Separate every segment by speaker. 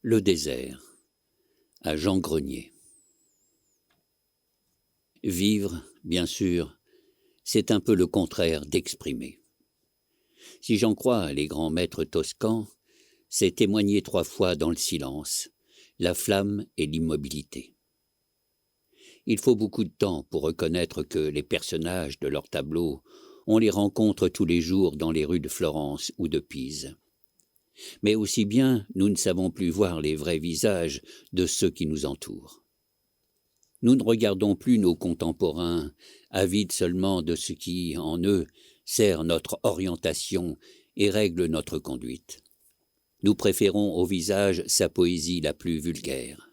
Speaker 1: Le désert, à Jean Grenier. Vivre, bien sûr, c'est un peu le contraire d'exprimer. Si j'en crois les grands maîtres toscans, c'est témoigner 3 fois dans le silence, la flamme et l'immobilité. Il faut beaucoup de temps pour reconnaître que les personnages de leurs tableaux, on les rencontre tous les jours dans les rues de Florence ou de Pise. Mais aussi bien, nous ne savons plus voir les vrais visages de ceux qui nous entourent. Nous ne regardons plus nos contemporains, avides seulement de ce qui, en eux, sert notre orientation et règle notre conduite. Nous préférons au visage sa poésie la plus vulgaire.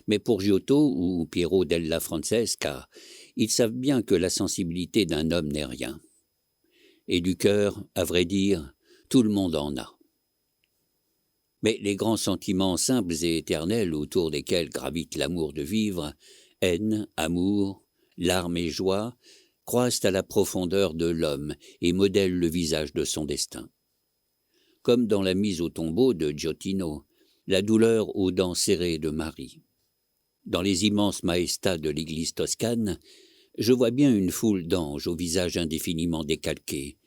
Speaker 1: Mais pour Giotto ou Piero della Francesca, ils savent bien que la sensibilité d'un homme n'est rien. Et du cœur, à vrai dire, tout le monde en a. Mais les grands sentiments simples et éternels autour desquels gravite l'amour de vivre, haine, amour, larmes et joie, croissent à la profondeur de l'homme et modèlent le visage de son destin. Comme dans la mise au tombeau de Giottino, la douleur aux dents serrées de Marie. Dans les immenses majestats de l'église toscane, je vois bien une foule d'anges au visage indéfiniment décalqué,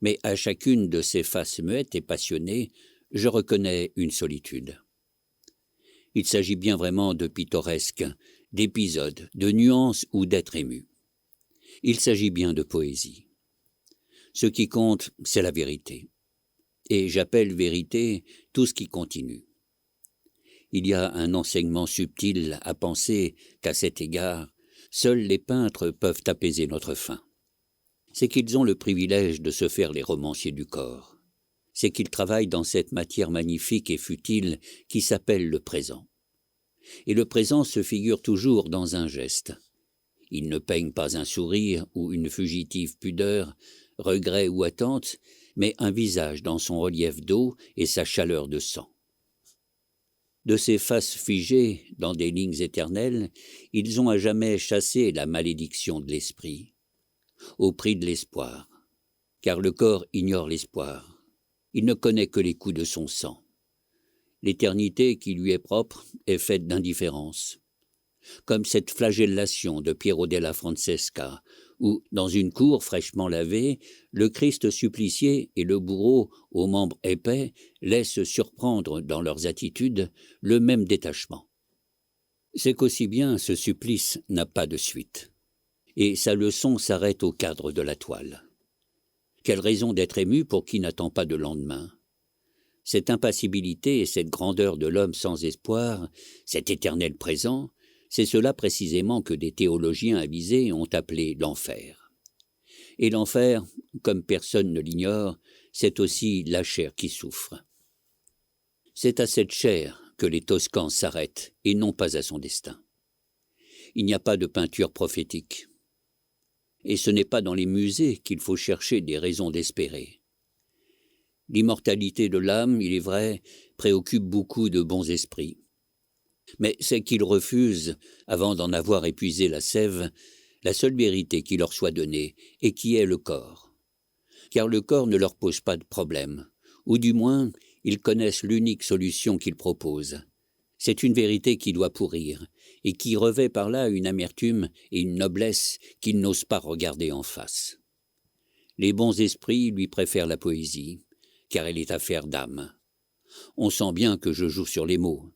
Speaker 1: mais à chacune de ces faces muettes et passionnées, je reconnais une solitude. Il s'agit bien vraiment de pittoresque, d'épisodes, de nuances ou d'être ému. Il s'agit bien de poésie. Ce qui compte, c'est la vérité. Et j'appelle vérité tout ce qui continue. Il y a un enseignement subtil à penser qu'à cet égard, seuls les peintres peuvent apaiser notre faim. C'est qu'ils ont le privilège de se faire les romanciers du corps. C'est qu'ils travaillent dans cette matière magnifique et futile qui s'appelle le présent. Et le présent se figure toujours dans un geste. Il ne peigne pas un sourire ou une fugitive pudeur, regret ou attente, mais un visage dans son relief d'eau et sa chaleur de sang. De ces faces figées dans des lignes éternelles, ils ont à jamais chassé la malédiction de l'esprit, au prix de l'espoir, car le corps ignore l'espoir. Il ne connaît que les coups de son sang. L'éternité qui lui est propre est faite d'indifférence. Comme cette flagellation de Piero della Francesca, où, dans une cour fraîchement lavée, le Christ supplicié et le bourreau, aux membres épais, laissent surprendre dans leurs attitudes le même détachement. C'est qu'aussi bien ce supplice n'a pas de suite, et sa leçon s'arrête au cadre de la toile. Quelle raison d'être ému pour qui n'attend pas de lendemain? Cette impassibilité et cette grandeur de l'homme sans espoir, cet éternel présent, c'est cela précisément que des théologiens avisés ont appelé l'enfer. Et l'enfer, comme personne ne l'ignore, c'est aussi la chair qui souffre. C'est à cette chair que les Toscans s'arrêtent et non pas à son destin. Il n'y a pas de peinture prophétique. Et ce n'est pas dans les musées qu'il faut chercher des raisons d'espérer. L'immortalité de l'âme, il est vrai, préoccupe beaucoup de bons esprits. Mais c'est qu'ils refusent, avant d'en avoir épuisé la sève, la seule vérité qui leur soit donnée, et qui est le corps. Car le corps ne leur pose pas de problème, ou du moins, ils connaissent l'unique solution qu'il propose. C'est une vérité qui doit pourrir, et qui revêt par là une amertume et une noblesse qu'ils n'osent pas regarder en face. Les bons esprits lui préfèrent la poésie, car elle est affaire d'âme. On sent bien que je joue sur les mots.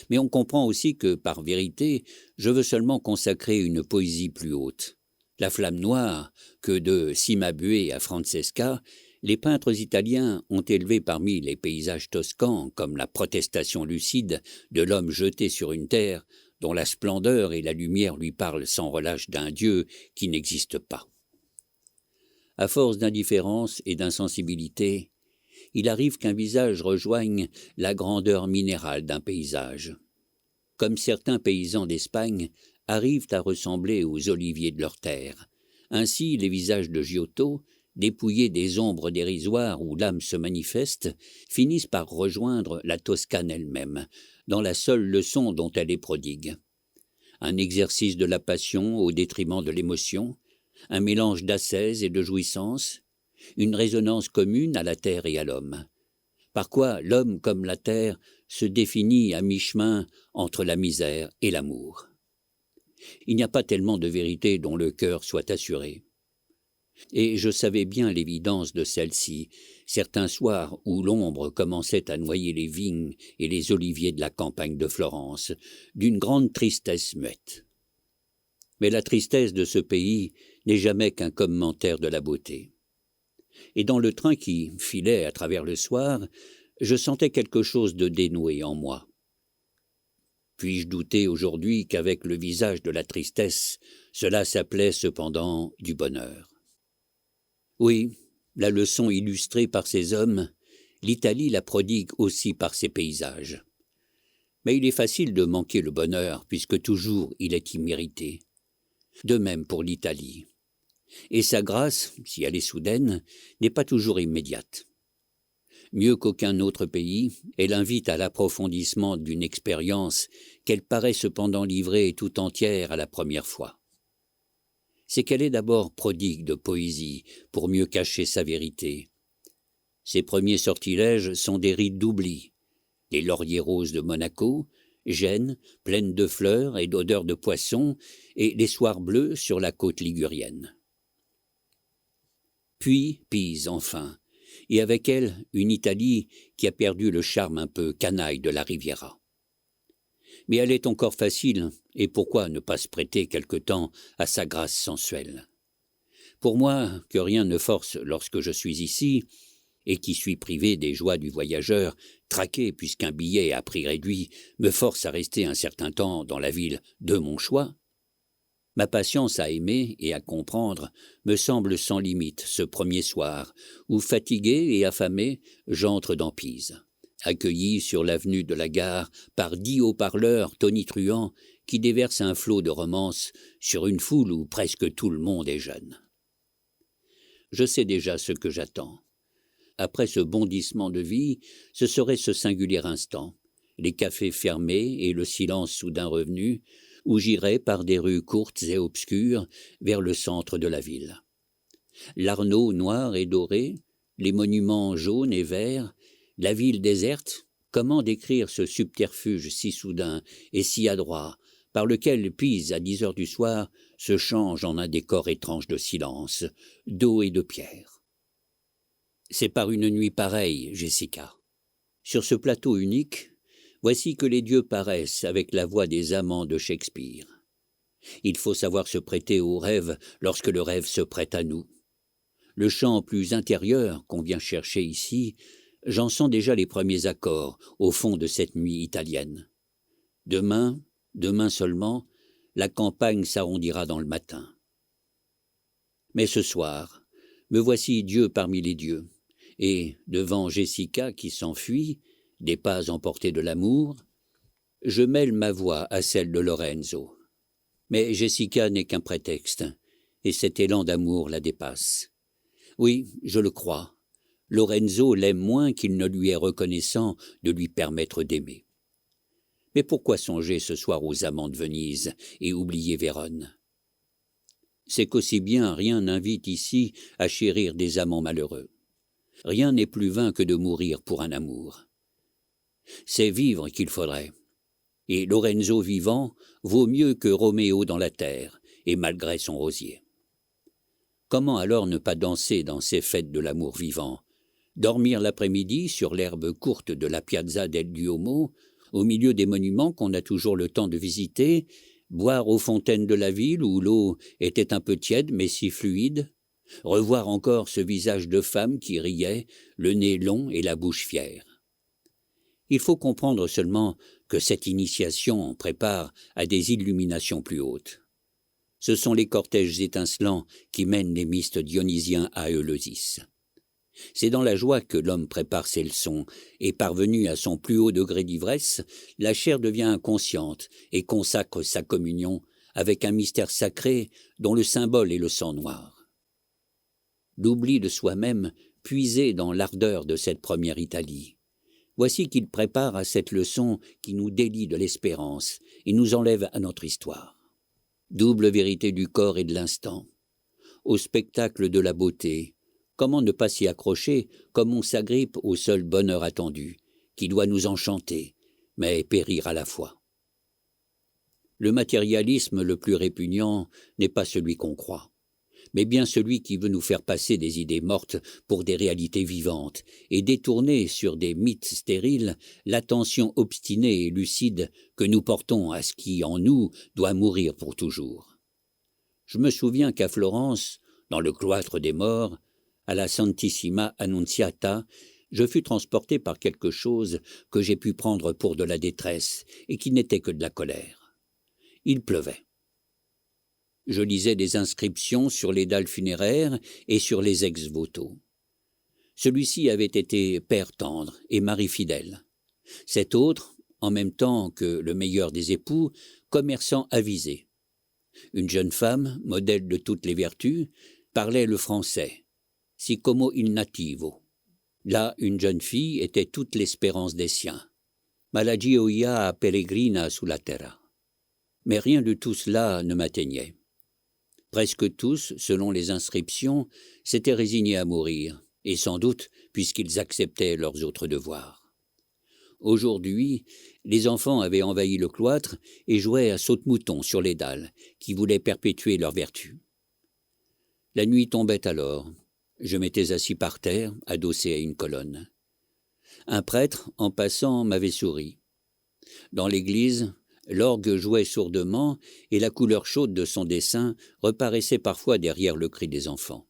Speaker 1: Mais on comprend aussi que, par vérité, je veux seulement consacrer une poésie plus haute. La flamme noire, que de Cimabue à Francesca, les peintres italiens ont élevé parmi les paysages toscans comme la protestation lucide de l'homme jeté sur une terre dont la splendeur et la lumière lui parlent sans relâche d'un Dieu qui n'existe pas. À force d'indifférence et d'insensibilité, il arrive qu'un visage rejoigne la grandeur minérale d'un paysage. Comme certains paysans d'Espagne arrivent à ressembler aux oliviers de leur terre, ainsi les visages de Giotto, dépouillés des ombres dérisoires où l'âme se manifeste, finissent par rejoindre la Toscane elle-même, dans la seule leçon dont elle est prodigue. Un exercice de la passion au détriment de l'émotion, un mélange d'ascèse et de jouissance, une résonance commune à la terre et à l'homme. par quoi l'homme comme la terre se définit à mi-chemin entre la misère et l'amour. Il n'y a pas tellement de vérité dont le cœur soit assuré. Et je savais bien l'évidence de celle-ci, certains soirs où l'ombre commençait à noyer les vignes et les oliviers de la campagne de Florence, d'une grande tristesse muette. Mais la tristesse de ce pays n'est jamais qu'un commentaire de la beauté. Et dans le train qui filait à travers le soir, je sentais quelque chose de dénoué en moi. Puis-je douter aujourd'hui qu'avec le visage de la tristesse, cela s'appelait cependant du bonheur? Oui, la leçon illustrée par ces hommes, l'Italie la prodigue aussi par ses paysages. Mais il est facile de manquer le bonheur, puisque toujours il est immérité. De même pour l'Italie. Et sa grâce, si elle est soudaine, n'est pas toujours immédiate. Mieux qu'aucun autre pays, elle invite à l'approfondissement d'une expérience qu'elle paraît cependant livrer tout entière à la première fois. C'est qu'elle est d'abord prodigue de poésie, pour mieux cacher sa vérité. Ses premiers sortilèges sont des rites d'oubli. Les lauriers roses de Monaco, Gênes, pleines de fleurs et d'odeurs de poissons, et les soirs bleus sur la côte ligurienne. Puis Pise, enfin, et avec elle une Italie qui a perdu le charme un peu canaille de la Riviera. Mais elle est encore facile, et pourquoi ne pas se prêter quelque temps à sa grâce sensuelle? Pour moi, que rien ne force lorsque je suis ici, et qui suis privé des joies du voyageur, traqué puisqu'un billet à prix réduit me force à rester un certain temps dans la ville de mon choix, ma patience à aimer et à comprendre me semble sans limite ce premier soir, où fatigué et affamé, j'entre dans Pise, accueilli sur l'avenue de la gare par 10 haut-parleurs tonitruants qui déversent un flot de romance sur une foule où presque tout le monde est jeune. Je sais déjà ce que j'attends. Après ce bondissement de vie, ce serait ce singulier instant, les cafés fermés et le silence soudain revenu, où j'irai par des rues courtes et obscures vers le centre de la ville. L'Arnaud noir et doré, les monuments jaunes et verts, la ville déserte, comment décrire ce subterfuge si soudain et si adroit, par lequel Pise, à 10 heures du soir, se change en un décor étrange de silence, d'eau et de pierre. C'est par une nuit pareille, Jessica. Sur ce plateau unique, voici que les dieux paraissent avec la voix des amants de Shakespeare. Il faut savoir se prêter au rêve lorsque le rêve se prête à nous. Le chant plus intérieur qu'on vient chercher ici, j'en sens déjà les premiers accords au fond de cette nuit italienne. Demain seulement, la campagne s'arrondira dans le matin. Mais ce soir, me voici Dieu parmi les dieux, et, devant Jessica qui s'enfuit, des pas emportés de l'amour, je mêle ma voix à celle de Lorenzo. Mais Jessica n'est qu'un prétexte, et cet élan d'amour la dépasse. Oui, je le crois, Lorenzo l'aime moins qu'il ne lui est reconnaissant de lui permettre d'aimer. Mais pourquoi songer ce soir aux amants de Venise et oublier Vérone? C'est qu'aussi bien rien n'invite ici à chérir des amants malheureux. Rien n'est plus vain que de mourir pour un amour. C'est vivre qu'il faudrait. Et Lorenzo vivant vaut mieux que Roméo dans la terre, et malgré son rosier. Comment alors ne pas danser dans ces fêtes de l'amour vivant, dormir l'après-midi sur l'herbe courte de la Piazza del Duomo, au milieu des monuments qu'on a toujours le temps de visiter, boire aux fontaines de la ville où l'eau était un peu tiède mais si fluide, revoir encore ce visage de femme qui riait, le nez long et la bouche fière. Il faut comprendre seulement que cette initiation prépare à des illuminations plus hautes. Ce sont les cortèges étincelants qui mènent les mystes dionysiens à Éleusis. C'est dans la joie que l'homme prépare ses leçons, et parvenu à son plus haut degré d'ivresse, la chair devient inconsciente et consacre sa communion avec un mystère sacré dont le symbole est le sang noir. L'oubli de soi-même puisé dans l'ardeur de cette première Italie. Voici qu'il prépare à cette leçon qui nous délie de l'espérance et nous enlève à notre histoire. Double vérité du corps et de l'instant. Au spectacle de la beauté, Comment ne pas s'y accrocher comme on s'agrippe au seul bonheur attendu, qui doit nous enchanter, mais périr à la fois? Le matérialisme le plus répugnant n'est pas celui qu'on croit, mais bien celui qui veut nous faire passer des idées mortes pour des réalités vivantes et détourner sur des mythes stériles l'attention obstinée et lucide que nous portons à ce qui, en nous, doit mourir pour toujours. Je me souviens qu'à Florence, dans le cloître des morts, à la Santissima Annunziata, je fus transporté par quelque chose que j'ai pu prendre pour de la détresse et qui n'était que de la colère. Il pleuvait. Je lisais des inscriptions sur les dalles funéraires et sur les ex-voto. Celui-ci avait été père tendre et mari fidèle. Cet autre, en même temps que le meilleur des époux, commerçant avisé. Une jeune femme, modèle de toutes les vertus, parlait le français, si como il nativo. Là, une jeune fille était toute l'espérance des siens. Ma gioia pellegrina sulla terra. Mais rien de tout cela ne m'atteignait. Presque tous, selon les inscriptions, s'étaient résignés à mourir, et sans doute puisqu'ils acceptaient leurs autres devoirs. Aujourd'hui, les enfants avaient envahi le cloître et jouaient à saute-mouton sur les dalles, qui voulaient perpétuer leur vertu. La nuit tombait alors. Je m'étais assis par terre, adossé à une colonne. Un prêtre, en passant, m'avait souri. Dans l'église, l'orgue jouait sourdement et la couleur chaude de son dessin reparaissait parfois derrière le cri des enfants.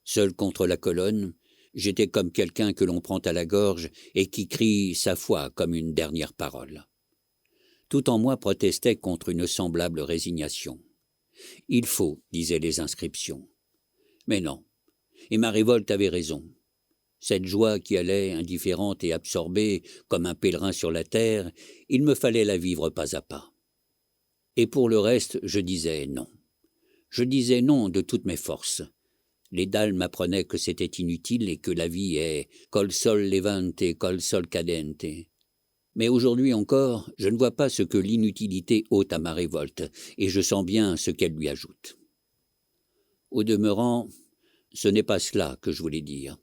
Speaker 1: Seul contre la colonne, j'étais comme quelqu'un que l'on prend à la gorge et qui crie sa foi comme une dernière parole. Tout en moi protestait contre une semblable résignation. Il faut, disaient les inscriptions. Mais non, et ma révolte avait raison. Cette joie qui allait, indifférente et absorbée, comme un pèlerin sur la terre, il me fallait la vivre pas à pas. Et pour le reste, je disais non. Je disais non de toutes mes forces. Les dalles m'apprenaient que c'était inutile et que la vie est « col sol levante, col sol cadente ». Mais aujourd'hui encore, je ne vois pas ce que l'inutilité ôte à ma révolte, et je sens bien ce qu'elle lui ajoute. Au demeurant, ce n'est pas cela que je voulais dire.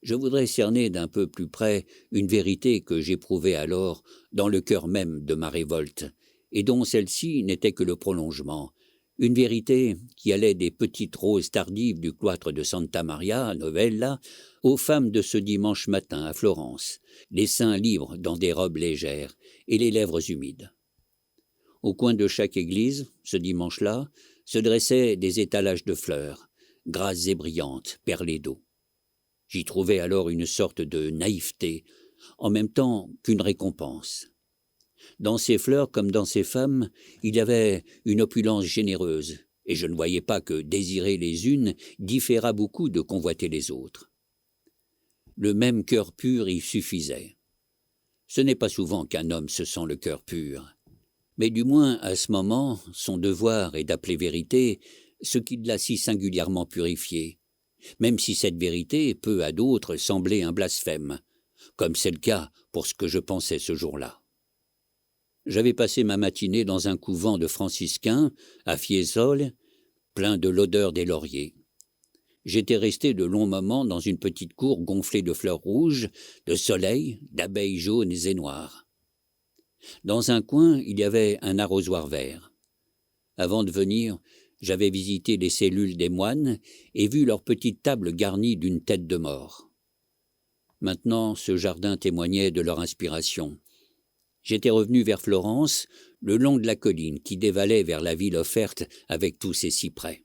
Speaker 1: Je voudrais cerner d'un peu plus près une vérité que j'éprouvais alors dans le cœur même de ma révolte, et dont celle-ci n'était que le prolongement, une vérité qui allait des petites roses tardives du cloître de Santa Maria à Novella aux femmes de ce dimanche matin à Florence, les seins libres dans des robes légères et les lèvres humides. Au coin de chaque église, ce dimanche-là, se dressaient des étalages de fleurs, grasses et brillantes, perlées d'eau. J'y trouvais alors une sorte de naïveté, en même temps qu'une récompense. Dans ces fleurs comme dans ces femmes, il y avait une opulence généreuse, et je ne voyais pas que désirer les unes différât beaucoup de convoiter les autres. Le même cœur pur y suffisait. Ce n'est pas souvent qu'un homme se sent le cœur pur, mais du moins à ce moment, son devoir est d'appeler vérité ce qui l'a si singulièrement purifié, même si cette vérité peut à d'autres sembler un blasphème, comme c'est le cas pour ce que je pensais ce jour-là. J'avais passé ma matinée dans un couvent de franciscains, à Fiesole, plein de l'odeur des lauriers. J'étais resté de longs moments dans une petite cour gonflée de fleurs rouges, de soleil, d'abeilles jaunes et noires. Dans un coin, il y avait un arrosoir vert. Avant de venir, j'avais visité les cellules des moines et vu leur petite table garnie d'une tête de mort. Maintenant, ce jardin témoignait de leur inspiration. J'étais revenu vers Florence, le long de la colline qui dévalait vers la ville offerte avec tous ses cyprès.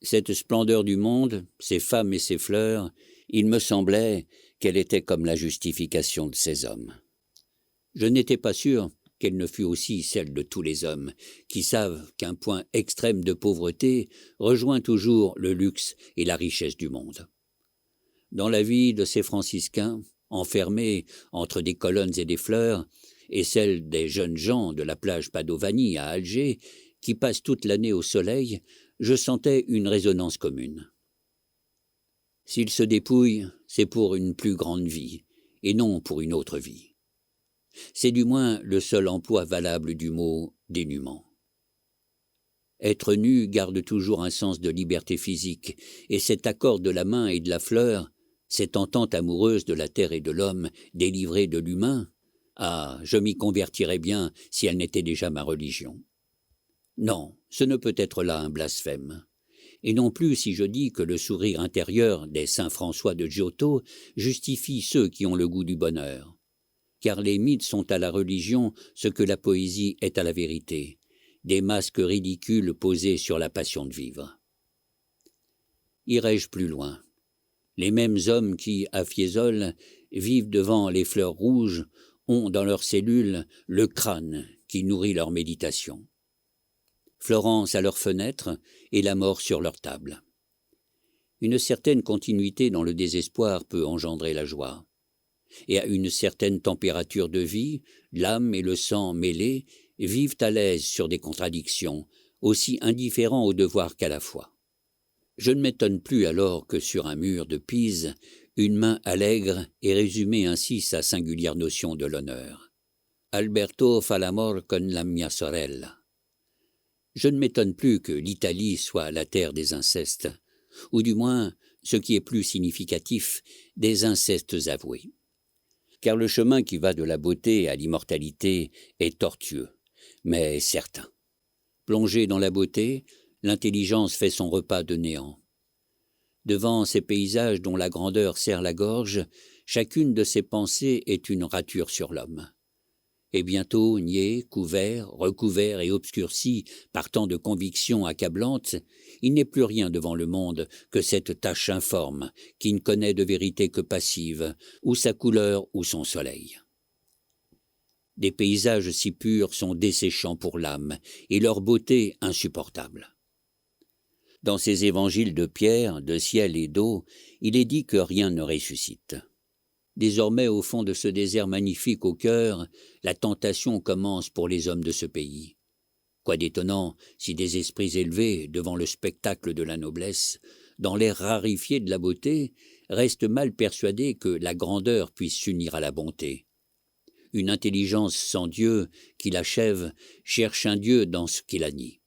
Speaker 1: Cette splendeur du monde, ces femmes et ces fleurs, il me semblait qu'elle était comme la justification de ces hommes. Je n'étais pas sûr qu'elle ne fût aussi celle de tous les hommes, qui savent qu'un point extrême de pauvreté rejoint toujours le luxe et la richesse du monde. Dans la vie de ces franciscains, enfermés entre des colonnes et des fleurs, et celle des jeunes gens de la plage Padovani à Alger, qui passent toute l'année au soleil, je sentais une résonance commune. S'ils se dépouillent, c'est pour une plus grande vie, et non pour une autre vie. C'est du moins le seul emploi valable du mot « dénuement ». Être nu garde toujours un sens de liberté physique, et cet accord de la main et de la fleur, cette entente amoureuse de la terre et de l'homme, délivrée de l'humain, ah, je m'y convertirais bien si elle n'était déjà ma religion. Non, ce ne peut être là un blasphème. Et non plus si je dis que le sourire intérieur des saints François de Giotto justifie ceux qui ont le goût du bonheur. Car les mythes sont à la religion ce que la poésie est à la vérité, des masques ridicules posés sur la passion de vivre. Irai-je plus loin? Les mêmes hommes qui, à Fiesole, vivent devant les fleurs rouges, ont dans leurs cellules le crâne qui nourrit leur méditation. Florence à leurs fenêtres et la mort sur leur table. Une certaine continuité dans le désespoir peut engendrer la joie. Et à une certaine température de vie, l'âme et le sang mêlés vivent à l'aise sur des contradictions, aussi indifférents au devoir qu'à la foi. Je ne m'étonne plus alors que sur un mur de Pise, une main allègre ait résumé ainsi sa singulière notion de l'honneur. Alberto fa l'amor con la mia sorella. Je ne m'étonne plus que l'Italie soit la terre des incestes, ou du moins, ce qui est plus significatif, des incestes avoués. Car le chemin qui va de la beauté à l'immortalité est tortueux, mais certain. Plongé dans la beauté, l'intelligence fait son repas de néant. Devant ces paysages dont la grandeur serre la gorge, chacune de ces pensées est une rature sur l'homme. Et bientôt, niais, couvert, recouvert et obscurci par tant de convictions accablantes, il n'est plus rien devant le monde que cette tache informe, qui ne connaît de vérité que passive, ou sa couleur ou son soleil. Des paysages si purs sont desséchants pour l'âme, et leur beauté insupportable. Dans ces évangiles de pierre, de ciel et d'eau, il est dit que rien ne ressuscite. Désormais, au fond de ce désert magnifique au cœur, la tentation commence pour les hommes de ce pays. Quoi d'étonnant si des esprits élevés, devant le spectacle de la noblesse, dans l'air rarifié de la beauté, restent mal persuadés que la grandeur puisse s'unir à la bonté. Une intelligence sans Dieu, qui l'achève, cherche un Dieu dans ce qui la nie.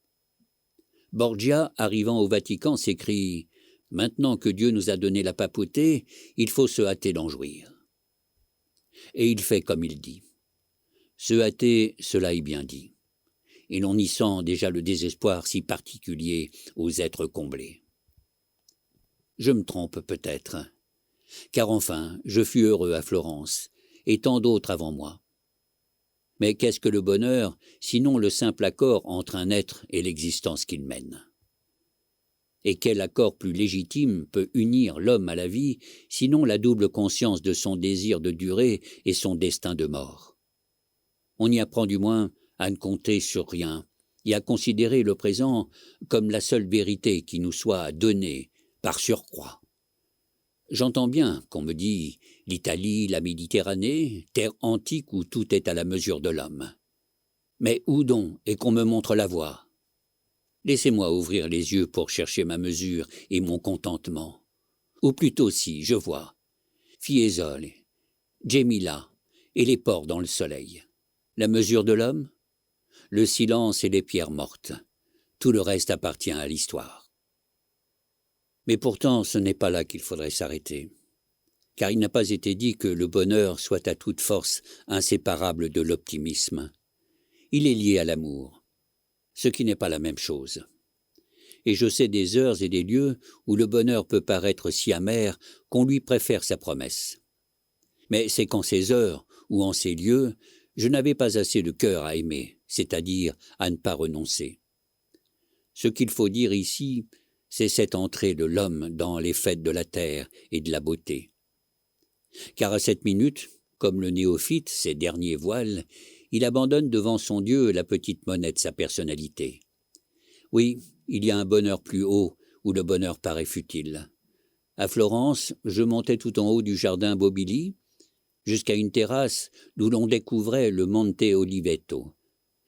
Speaker 1: Borgia, arrivant au Vatican, s'écrie « Maintenant que Dieu nous a donné la papauté, il faut se hâter d'en jouir. » Et il fait comme il dit. Se hâter, cela est bien dit. Et l'on y sent déjà le désespoir si particulier aux êtres comblés. Je me trompe peut-être, car enfin, je fus heureux à Florence, et tant d'autres avant moi. Mais qu'est-ce que le bonheur, sinon le simple accord entre un être et l'existence qu'il mène? Et quel accord plus légitime peut unir l'homme à la vie, sinon la double conscience de son désir de durée et son destin de mort? On y apprend du moins à ne compter sur rien et à considérer le présent comme la seule vérité qui nous soit donnée par surcroît. J'entends bien qu'on me dit l'Italie, la Méditerranée, terre antique où tout est à la mesure de l'homme. Mais où donc, et qu'on me montre la voie? Laissez-moi ouvrir les yeux pour chercher ma mesure et mon contentement. Ou plutôt si, je vois, Fiesole, Gemila et les ports dans le soleil. La mesure de l'homme? Le silence et les pierres mortes. Tout le reste appartient à l'histoire. Mais pourtant, ce n'est pas là qu'il faudrait s'arrêter. Car il n'a pas été dit que le bonheur soit à toute force inséparable de l'optimisme. Il est lié à l'amour. Ce qui n'est pas la même chose. Et je sais des heures et des lieux où le bonheur peut paraître si amer qu'on lui préfère sa promesse. Mais c'est qu'en ces heures ou en ces lieux, je n'avais pas assez de cœur à aimer, c'est-à-dire à ne pas renoncer. Ce qu'il faut dire ici, c'est cette entrée de l'homme dans les fêtes de la terre et de la beauté. Car à cette minute, comme le néophyte, ses derniers voiles, il abandonne devant son Dieu la petite monnaie de sa personnalité. Oui, il y a un bonheur plus haut, où le bonheur paraît futile. À Florence, je montais tout en haut du jardin Bobili, jusqu'à une terrasse d'où l'on découvrait le Monte Oliveto,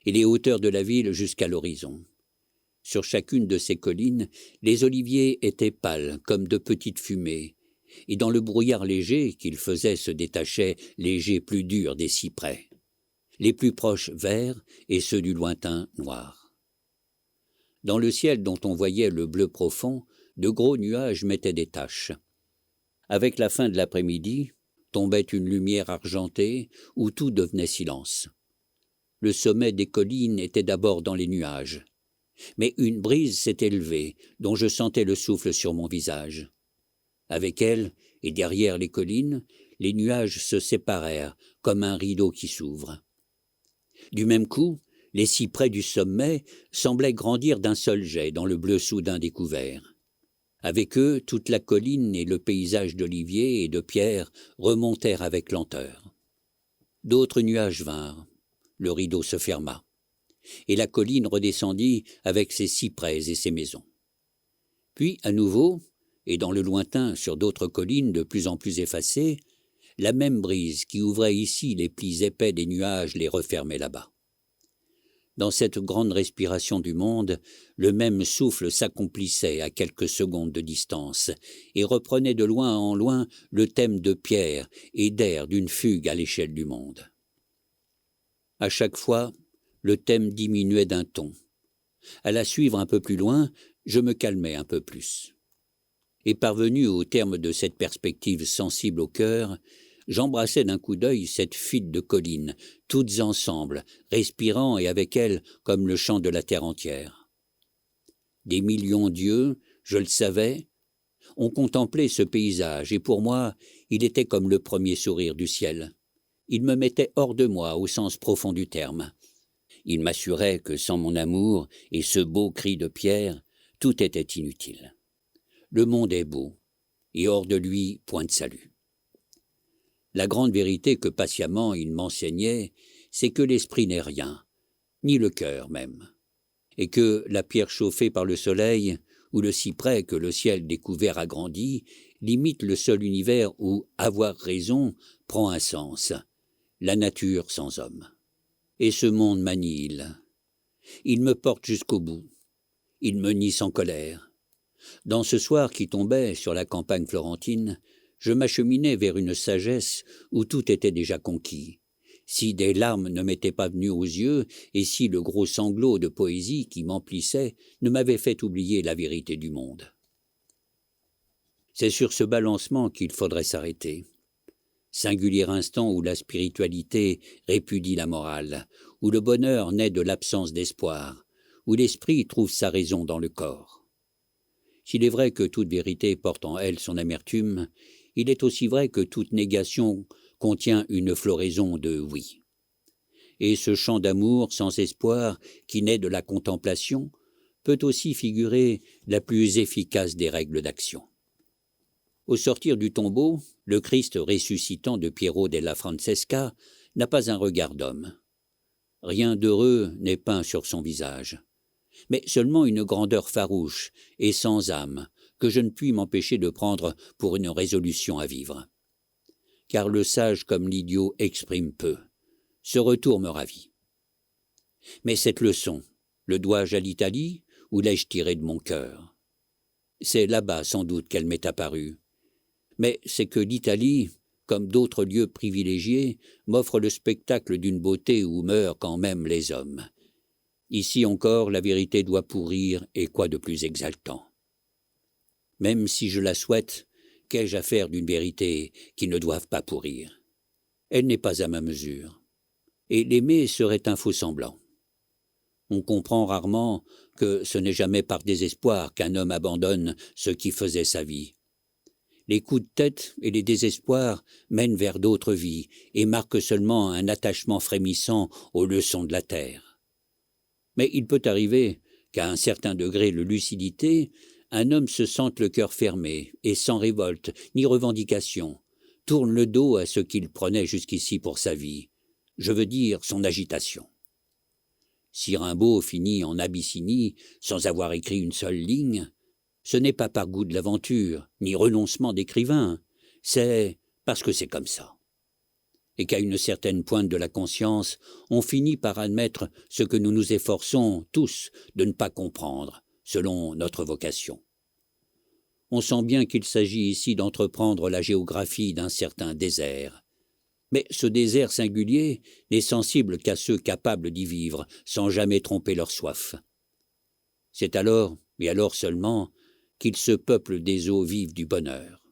Speaker 1: et les hauteurs de la ville jusqu'à l'horizon. Sur chacune de ces collines, les oliviers étaient pâles comme de petites fumées, et dans le brouillard léger qu'ils faisaient se détachaient les jets plus durs des cyprès. Les plus proches verts et ceux du lointain noirs. Dans le ciel dont on voyait le bleu profond, de gros nuages mettaient des taches. Avec la fin de l'après-midi, tombait une lumière argentée où tout devenait silence. Le sommet des collines était d'abord dans les nuages. Mais une brise s'était levée, dont je sentais le souffle sur mon visage. Avec elle, et derrière les collines, les nuages se séparèrent, comme un rideau qui s'ouvre. Du même coup, les cyprès du sommet semblaient grandir d'un seul jet dans le bleu soudain découvert. Avec eux, toute la colline et le paysage d'oliviers et de pierres remontèrent avec lenteur. D'autres nuages vinrent. Le rideau se ferma. Et la colline redescendit avec ses cyprès et ses maisons. Puis, à nouveau, et dans le lointain sur d'autres collines de plus en plus effacées, la même brise qui ouvrait ici les plis épais des nuages les refermait là-bas. Dans cette grande respiration du monde, le même souffle s'accomplissait à quelques secondes de distance et reprenait de loin en loin le thème de pierre et d'air d'une fugue à l'échelle du monde. À chaque fois, le thème diminuait d'un ton. À la suivre un peu plus loin, je me calmais un peu plus. Et parvenu au terme de cette perspective sensible au cœur, j'embrassais d'un coup d'œil cette file de collines, toutes ensemble, respirant et avec elles comme le chant de la terre entière. Des millions d'yeux, je le savais, ont contemplé ce paysage, et pour moi, il était comme le premier sourire du ciel. Il me mettait hors de moi au sens profond du terme. Il m'assurait que sans mon amour et ce beau cri de pierre, tout était inutile. Le monde est beau, et hors de lui, point de salut. La grande vérité que patiemment il m'enseignait, c'est que l'esprit n'est rien, ni le cœur même, et que la pierre chauffée par le soleil, ou le cyprès que le ciel découvert agrandit, limite le seul univers où avoir raison prend un sens, la nature sans homme. Et ce monde m'annihile. Il me porte jusqu'au bout. Il me nie sans colère. Dans ce soir qui tombait sur la campagne florentine, je m'acheminais vers une sagesse où tout était déjà conquis. Si des larmes ne m'étaient pas venues aux yeux, et si le gros sanglot de poésie qui m'emplissait ne m'avait fait oublier la vérité du monde. C'est sur ce balancement qu'il faudrait s'arrêter. Singulier instant où la spiritualité répudie la morale, où le bonheur naît de l'absence d'espoir, où l'esprit trouve sa raison dans le corps. S'il est vrai que toute vérité porte en elle son amertume, il est aussi vrai que toute négation contient une floraison de oui. Et ce chant d'amour sans espoir qui naît de la contemplation peut aussi figurer la plus efficace des règles d'action. Au sortir du tombeau, le Christ ressuscitant de Piero della Francesca n'a pas un regard d'homme. Rien d'heureux n'est peint sur son visage, mais seulement une grandeur farouche et sans âme que je ne puis m'empêcher de prendre pour une résolution à vivre. Car le sage comme l'idiot exprime peu. Ce retour me ravit. Mais cette leçon, le dois-je à l'Italie ou l'ai-je tirée de mon cœur? C'est là-bas sans doute qu'elle m'est apparue. Mais c'est que l'Italie, comme d'autres lieux privilégiés, m'offre le spectacle d'une beauté où meurent quand même les hommes. Ici encore, la vérité doit pourrir, et quoi de plus exaltant? Même si je la souhaite, qu'ai-je à faire d'une vérité qui ne doive pas pourrir? Elle n'est pas à ma mesure. Et l'aimer serait un faux semblant. On comprend rarement que ce n'est jamais par désespoir qu'un homme abandonne ce qui faisait sa vie. Les coups de tête et les désespoirs mènent vers d'autres vies et marquent seulement un attachement frémissant aux leçons de la terre. Mais il peut arriver qu'à un certain degré de lucidité, un homme se sente le cœur fermé et sans révolte ni revendication, tourne le dos à ce qu'il prenait jusqu'ici pour sa vie, je veux dire son agitation. Si Rimbaud finit en Abyssinie sans avoir écrit une seule ligne, ce n'est pas par goût de l'aventure, ni renoncement d'écrivain, c'est parce que c'est comme ça. Et qu'à une certaine pointe de la conscience, on finit par admettre ce que nous nous efforçons tous de ne pas comprendre, selon notre vocation. On sent bien qu'il s'agit ici d'entreprendre la géographie d'un certain désert. Mais ce désert singulier n'est sensible qu'à ceux capables d'y vivre, sans jamais tromper leur soif. C'est alors, et alors seulement, qu'il se peuple des eaux vives du bonheur.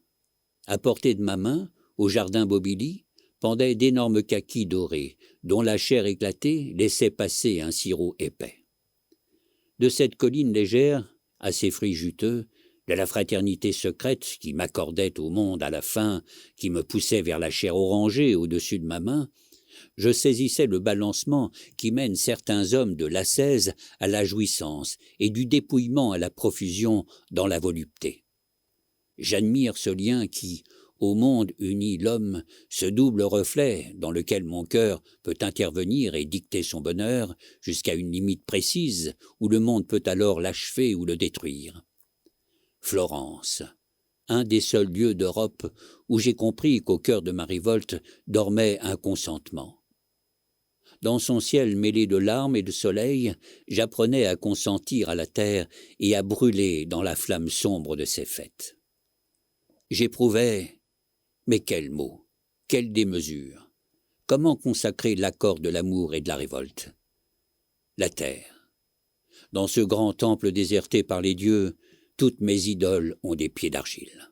Speaker 1: À portée de ma main, au jardin Bobilly, pendaient d'énormes kakis dorés, dont la chair éclatée laissait passer un sirop épais. De cette colline légère, à ses fruits juteux, de la fraternité secrète qui m'accordait au monde à la fin, qui me poussait vers la chair orangée au-dessus de ma main, je saisissais le balancement qui mène certains hommes de l'ascèse à la jouissance et du dépouillement à la profusion dans la volupté. J'admire ce lien qui, au monde unit l'homme, ce double reflet dans lequel mon cœur peut intervenir et dicter son bonheur jusqu'à une limite précise où le monde peut alors l'achever ou le détruire. Florence, un des seuls lieux d'Europe où j'ai compris qu'au cœur de ma révolte dormait un consentement. Dans son ciel mêlé de larmes et de soleil, j'apprenais à consentir à la terre et à brûler dans la flamme sombre de ses fêtes. J'éprouvais, mais quel mot, quelle démesure, comment consacrer l'accord de l'amour et de la révolte? La terre. Dans ce grand temple déserté par les dieux, toutes mes idoles ont des pieds d'argile.